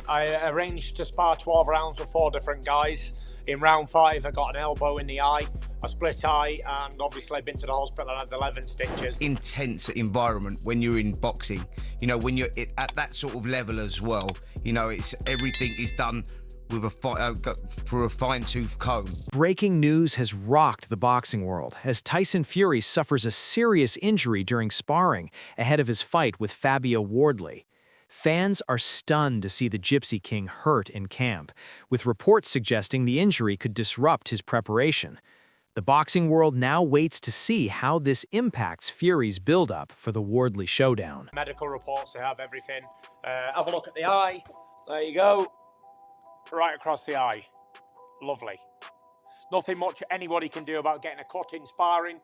I arranged to spar 12 rounds with 4 different guys. In round 5, I got an elbow in the eye, a split eye, and obviously I've been to the hospital and had 11 stitches. Intense environment when you're in boxing, you know, when you're at that sort of level as well, you know, it's everything is done with for a fine-tooth comb. Breaking news has rocked the boxing world as Tyson Fury suffers a serious injury during sparring ahead of his fight with Fabio Wardley. Fans are stunned to see the Gypsy King hurt in camp, with reports suggesting the injury could disrupt his preparation. The boxing world now waits to see how this impacts Fury's build-up for the Wardley showdown. Medical reports, they have everything. Have a look at the eye. There you go. Right across the eye. Lovely. Nothing much anybody can do about getting a cut in sparring.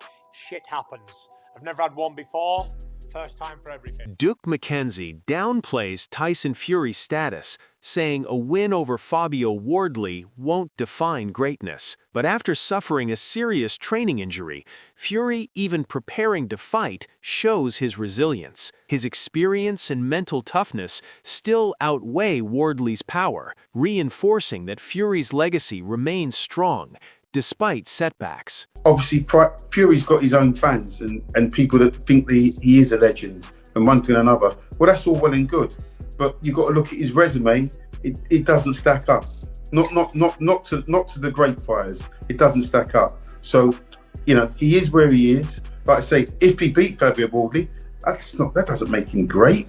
Shit happens. I've never had one before. First time for everything. Duke McKenzie downplays Tyson Fury's status, saying a win over Fabio Wardley won't define greatness. But after suffering a serious training injury, Fury, even preparing to fight, shows his resilience. His experience and mental toughness still outweigh Wardley's power, reinforcing that Fury's legacy remains strong, despite setbacks. Obviously, Fury's got his own fans and people that think that he is a legend and one thing and another. Well, that's all well and good, but you've got to look at his resume. It doesn't stack up. Not to the great fighters. It doesn't stack up. So, you know, he is where he is. Like I say, if he beat Fabio Wardley, that doesn't make him great.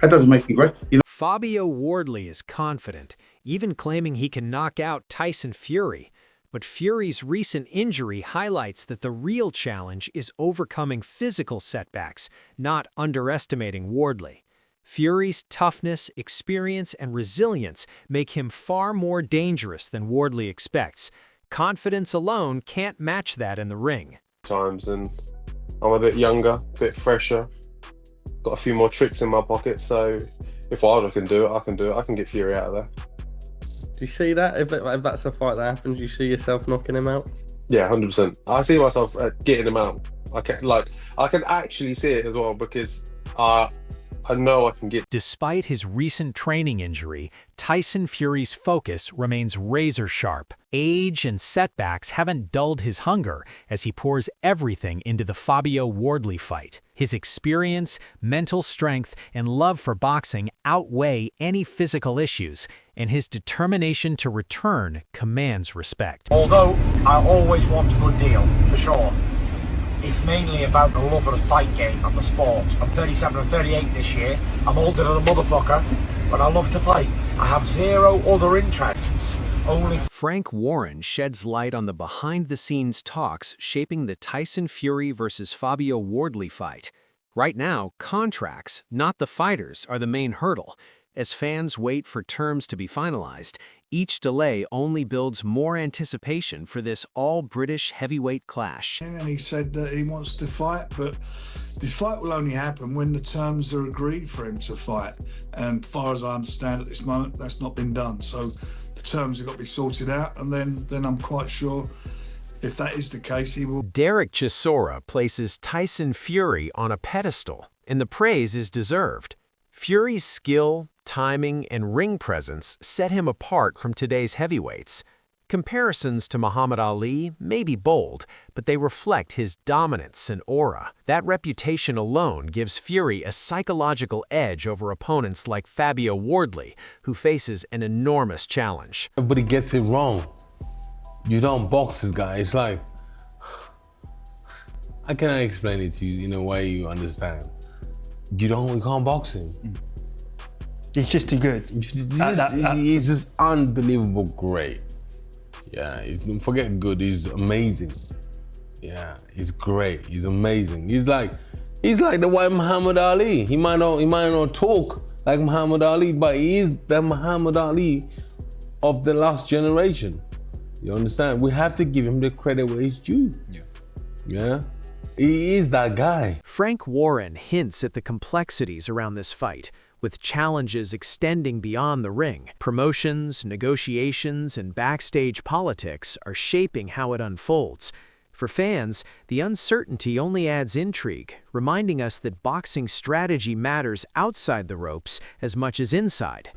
That doesn't make him great. You know? Fabio Wardley is confident, even claiming he can knock out Tyson Fury. But Fury's recent injury highlights that the real challenge is overcoming physical setbacks, not underestimating Wardley. Fury's toughness, experience, and resilience make him far more dangerous than Wardley expects. Confidence alone can't match that in the ring. Times, and I'm a bit younger, a bit fresher, got a few more tricks in my pocket, so if I can do it, I can do it. I can get Fury out of there. Do you see that? If that's a fight that happens, you see yourself knocking him out? Yeah, 100%. I see myself getting him out. I can actually see it as well, because I know I can get. Despite his recent training injury, Tyson Fury's focus remains razor-sharp. Age and setbacks haven't dulled his hunger as he pours everything into the Fabio Wardley fight. His experience, mental strength, and love for boxing outweigh any physical issues, and his determination to return commands respect. Although I always want a good deal, for sure, it's mainly about the love of the fight game and the sport. I'm 37 and 38 this year. I'm older than a motherfucker, but I love to fight. I have zero other interests. Only. Frank Warren sheds light on the behind-the-scenes talks shaping the Tyson Fury versus Fabio Wardley fight. Right now, contracts, not the fighters, are the main hurdle. As fans wait for terms to be finalized, each delay only builds more anticipation for this all-British heavyweight clash. And he said that he wants to fight, but this fight will only happen when the terms are agreed for him to fight. And as far as I understand at this moment, that's not been done. So the terms have got to be sorted out, and then I'm quite sure if that is the case, he will. Derek Chisora places Tyson Fury on a pedestal, and the praise is deserved. Fury's skill, timing, and ring presence set him apart from today's heavyweights. Comparisons to Muhammad Ali may be bold, but they reflect his dominance and aura. That reputation alone gives Fury a psychological edge over opponents like Fabio Wardley, who faces an enormous challenge. Everybody gets it wrong. You don't box this guy. It's like, I cannot explain it to you in a way you understand. You can't box him. He's just too good. He's just unbelievable great. Yeah, forget good, he's amazing. Yeah, he's great, he's amazing. He's like the white Muhammad Ali. He might not talk like Muhammad Ali, but he is the Muhammad Ali of the last generation. You understand? We have to give him the credit where it's due. Yeah. He is that guy. Frank Warren hints at the complexities around this fight, with challenges extending beyond the ring. Promotions, negotiations, and backstage politics are shaping how it unfolds. For fans, the uncertainty only adds intrigue, reminding us that boxing strategy matters outside the ropes as much as inside.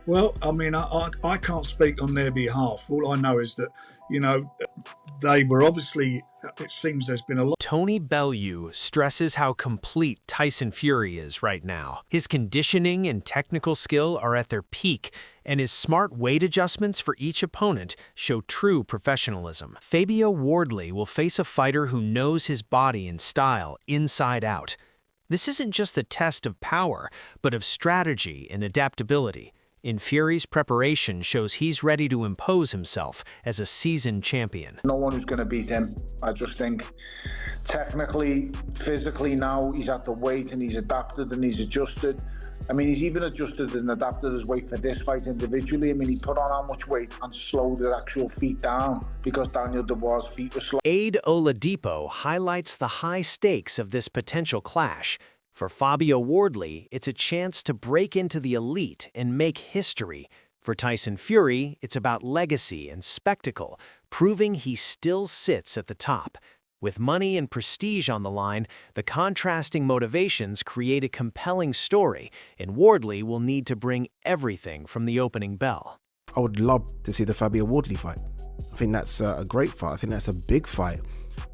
Well, I mean, I can't speak on their behalf. All I know is that, you know, they were obviously, it seems there's been a lot. Tony Bellew stresses how complete Tyson Fury is right now. His conditioning and technical skill are at their peak, and his smart weight adjustments for each opponent show true professionalism. Fabio Wardley will face a fighter who knows his body and style inside out. This isn't just the test of power, but of strategy and adaptability. In Fury's preparation shows he's ready to impose himself as a seasoned champion. No one who's going to beat him. I just think technically, physically now, he's at the weight and he's adapted and he's adjusted. I mean, he's even adjusted and adapted his weight for this fight individually. I mean, he put on how much weight and slowed the actual feet down because Daniel Dubois' feet were slow. Aid Oladipo highlights the high stakes of this potential clash. For Fabio Wardley, it's a chance to break into the elite and make history. For Tyson Fury, it's about legacy and spectacle, proving he still sits at the top. With money and prestige on the line, the contrasting motivations create a compelling story, and Wardley will need to bring everything from the opening bell. I would love to see the Fabio Wardley fight. I think that's a great fight. I think that's a big fight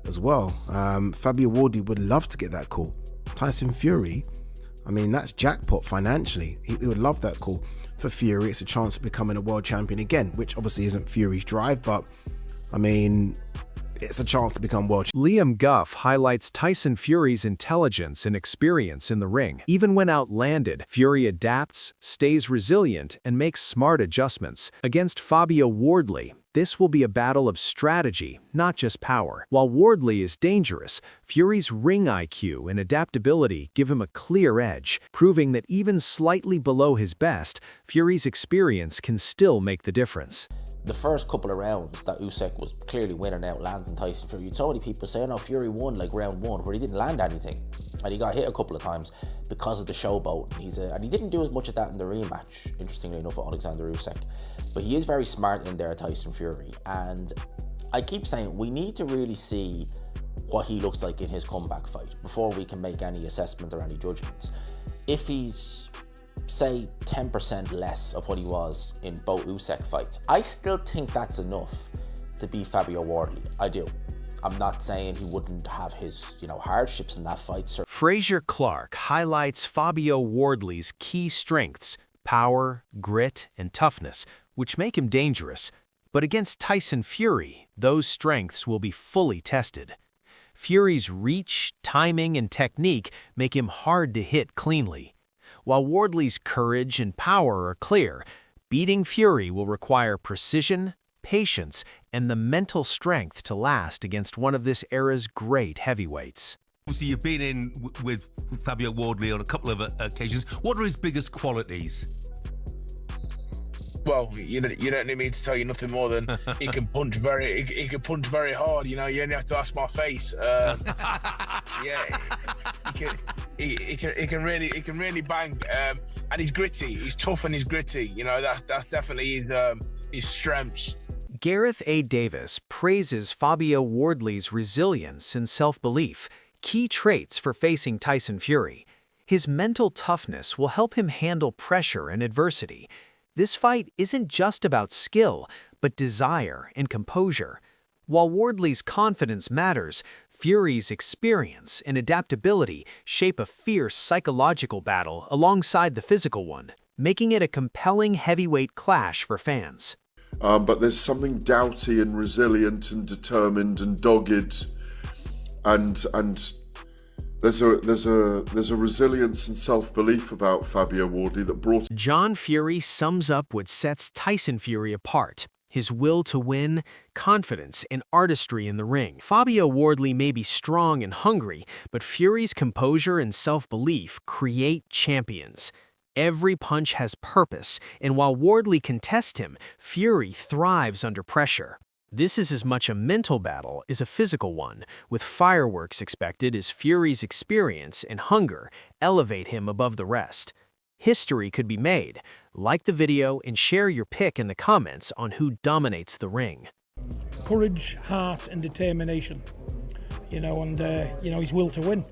as well. Fabio Wardley would love to get that call. Tyson Fury, I mean, that's jackpot financially. He would love that call. For Fury, it's a chance of becoming a world champion again, which obviously isn't Fury's drive, but I mean, it's a chance to become world Liam Gough highlights Tyson Fury's intelligence and experience in the ring. Even when outlanded, Fury adapts, stays resilient, and makes smart adjustments. Against Fabio Wardley, this will be a battle of strategy, not just power. While Wardley is dangerous, Fury's ring IQ and adaptability give him a clear edge, proving that even slightly below his best, Fury's experience can still make the difference. The first couple of rounds that Usyk was clearly winning out, landing Tyson Fury. So many people saying, "Oh, Fury won like round one," where he didn't land anything, and he got hit a couple of times because of the showboat. And he didn't do as much of that in the rematch, interestingly enough, with Alexander Usyk. But he is very smart in there, Tyson Fury. And I keep saying we need to really see what he looks like in his comeback fight before we can make any assessment or any judgments. If he's, say, 10% less of what he was in both Usyk fights, I still think that's enough to beat Fabio Wardley. I do. I'm not saying he wouldn't have his, hardships in that fight. Fraser Clark highlights Fabio Wardley's key strengths, power, grit, and toughness, which make him dangerous. But against Tyson Fury, those strengths will be fully tested. Fury's reach, timing, and technique make him hard to hit cleanly. While Wardley's courage and power are clear, beating Fury will require precision, patience, and the mental strength to last against one of this era's great heavyweights. Obviously, you've been in with Fabio Wardley on a couple of occasions. What are his biggest qualities? Well, you don't need me to tell you nothing more than he can punch he can punch very hard. You only have to ask my face. Yeah, he can really bang, and he's gritty. He's tough and he's gritty. That's definitely his strengths. Gareth A. Davis praises Fabio Wardley's resilience and self-belief, key traits for facing Tyson Fury. His mental toughness will help him handle pressure and adversity. This fight isn't just about skill, but desire and composure. While Wardley's confidence matters, Fury's experience and adaptability shape a fierce psychological battle alongside the physical one, making it a compelling heavyweight clash for fans. But there's something doughty and resilient and determined and dogged, and there's a resilience and self-belief about Fabio Wardley that brought. John Fury sums up what sets Tyson Fury apart: his will to win, confidence, and artistry in the ring. Fabio Wardley may be strong and hungry, but Fury's composure and self-belief create champions. Every punch has purpose, and while Wardley can test him, Fury thrives under pressure. This is as much a mental battle as a physical one, with fireworks expected as Fury's experience and hunger elevate him above the rest. History could be made. Like the video and share your pick in the comments on who dominates the ring. courage, heart, and determination. You know, and his will to win.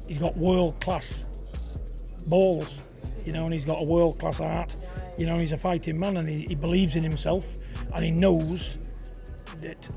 He's got world-class balls, and he's got a world-class heart. He's a fighting man, and he believes in himself, and he knows that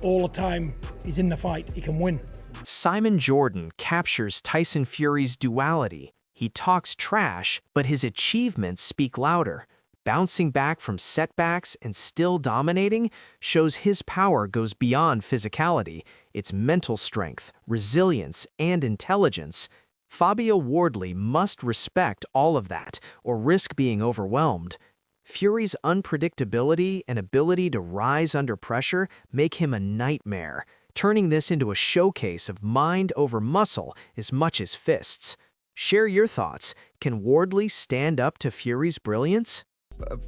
all the time he's in the fight, he can win. Simon Jordan captures Tyson Fury's duality. He talks trash, but his achievements speak louder. Bouncing back from setbacks and still dominating shows his power goes beyond physicality. It's mental strength, resilience, and intelligence. Fabio Wardley must respect all of that or risk being overwhelmed. Fury's unpredictability and ability to rise under pressure make him a nightmare, turning this into a showcase of mind over muscle as much as fists. Share your thoughts. Can Wardley stand up to Fury's brilliance?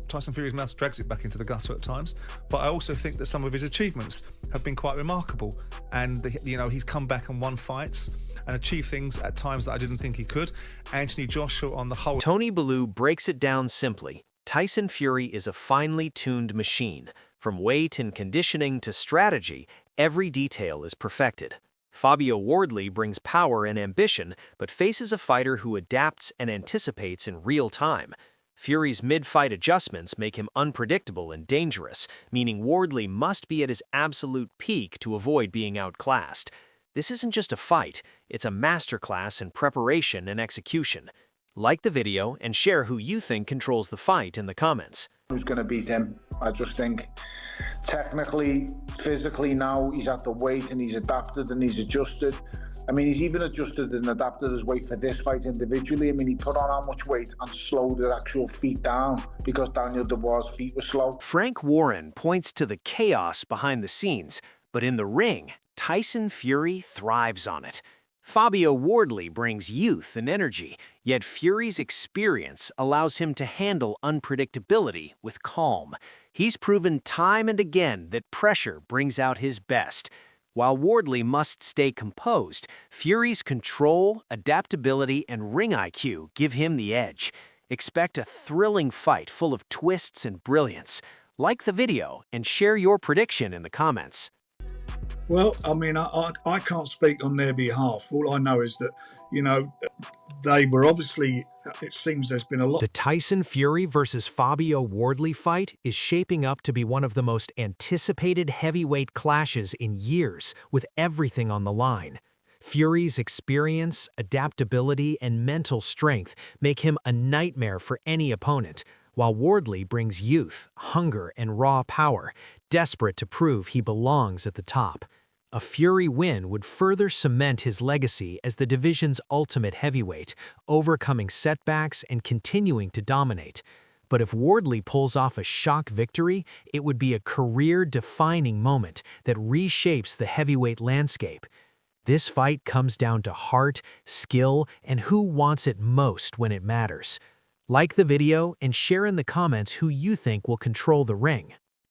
Tyson Fury's mouth drags it back into the gutter at times, but I also think that some of his achievements have been quite remarkable. And he's come back and won fights and achieved things at times that I didn't think he could. Anthony Joshua, on the whole. Tony Bellew breaks it down simply. Tyson Fury is a finely tuned machine. From weight and conditioning to strategy, every detail is perfected. Fabio Wardley brings power and ambition, but faces a fighter who adapts and anticipates in real time. Fury's mid-fight adjustments make him unpredictable and dangerous, meaning Wardley must be at his absolute peak to avoid being outclassed. This isn't just a fight, it's a masterclass in preparation and execution. Like the video and share who you think controls the fight in the comments. Who's going to beat him? I just think technically, physically now, he's at the weight and he's adapted and he's adjusted. I mean, he's even adjusted and adapted his weight for this fight individually. I mean, he put on how much weight and slowed the actual feet down because Daniel Dubois' feet were slow. Frank Warren points to the chaos behind the scenes, but in the ring, Tyson Fury thrives on it. Fabio Wardley brings youth and energy, yet Fury's experience allows him to handle unpredictability with calm. He's proven time and again that pressure brings out his best. While Wardley must stay composed, Fury's control, adaptability, and ring IQ give him the edge. Expect a thrilling fight full of twists and brilliance. Like the video and share your prediction in the comments. Well, I mean, I can't speak on their behalf. All I know is that, they were obviously, it seems there's been a lot. The Tyson Fury versus Fabio Wardley fight is shaping up to be one of the most anticipated heavyweight clashes in years, with everything on the line. Fury's experience, adaptability, and mental strength make him a nightmare for any opponent, while Wardley brings youth, hunger, and raw power, desperate to prove he belongs at the top. A Fury win would further cement his legacy as the division's ultimate heavyweight, overcoming setbacks and continuing to dominate. But if Wardley pulls off a shock victory, it would be a career-defining moment that reshapes the heavyweight landscape. This fight comes down to heart, skill, and who wants it most when it matters. Like the video and share in the comments who you think will control the ring.